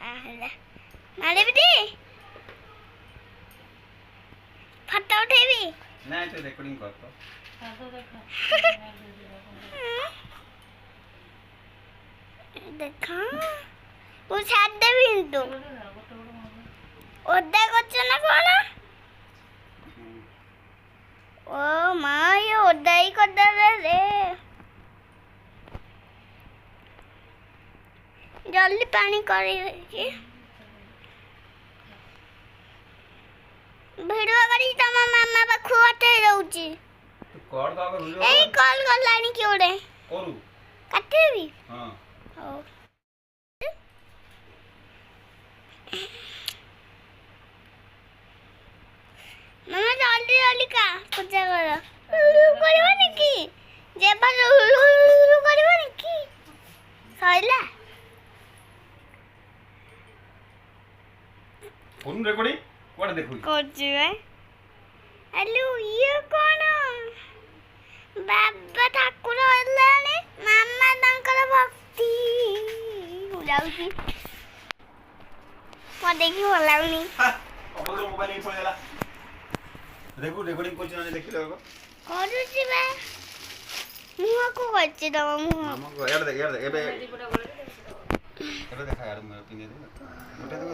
ମାରିବି ଟି ଫଟୋ ଉଠେଇବି ନା ତୁ ରେକର୍ଡିଂ କର ତ ଦେଖ ମୁଁ ଛାଡ଼ିଦେବି କିନ୍ତୁ ଓଦା କରୁଛ ନା କଣ ଓ ମା ଇଏ ଓଦା ହିଁ କରିଦେଲେ ରେ ଜଲ୍ଦି ପାଣି କରିକି ଭିଡ଼ିଓ କରି ତମ ମାମା ପାଖକୁ ପଠେଇ ଦଉଛି ତୁ କର ତ ଆଗ ଭିडिଓ ଏଇ କଲ୍ ଗଲାଣି କି ଗୋଟେ କରୁ କାଟିବି ହଁ ହଉ ମାମା ଜଲ୍ଦି ଜଲ୍ଦି କା ପୂଜା କର କରିବନି କି ଯେବା କରିବନି କି ସଇଲା ଫୋନ ରେକର୍ଡିଂ କୁଆଡେ ଦେଖୁଛି କରୁଛି ବେ ଆଲୁ ଇଏ କଣ ବାବା ଠାକୁର ହେଲାଣି ମାମା ତାଙ୍କର ଭକ୍ତି ମୁଁ ଯାଉଛି ମୋ ଦେଖି ଭଲ ଲାଗୁନି ଅପର ମୋବାଇଲ ହିଁ ପଳେଇଲା ଦେଖୁ ରେକର୍ଡିଂ କରୁଛି ନା ଦେଖିଲେ ବାବା କରୁଛି ବେ ମୁହଁକୁ କରିଛି ତମ ମୁହଁ ଆମକୁ ଏଡ ଦେଖ ଏବେ ଦେଖା यार ମୁଁ ପିନେ ଦେ ଗୋଟେ ଦେଖ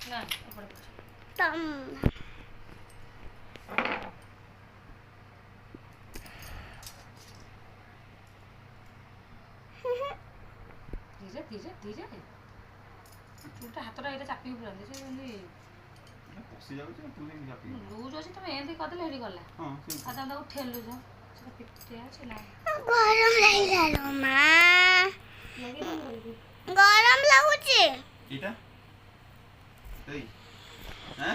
ନା ତମ धीरे धीरे चूटा हाथटा ये चापी पूरा से पसी जाउ छै तू नहीं चापी लूज अछि तमे एंती कदले हेडी गला हां आ ता ठेलु जो से पिटे अछि ना गरम लागला मां गरम लागुची इटा देई हैं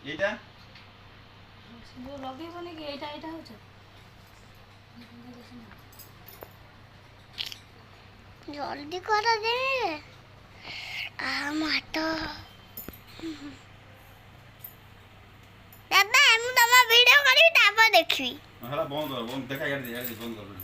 इटा वो लगे बने कि एटा एटा हो छ जल्दी कर दे आ मातो दादा हम तमा वीडियो करी तापर देखबी हला बंद कर बंद देखा यार बंद कर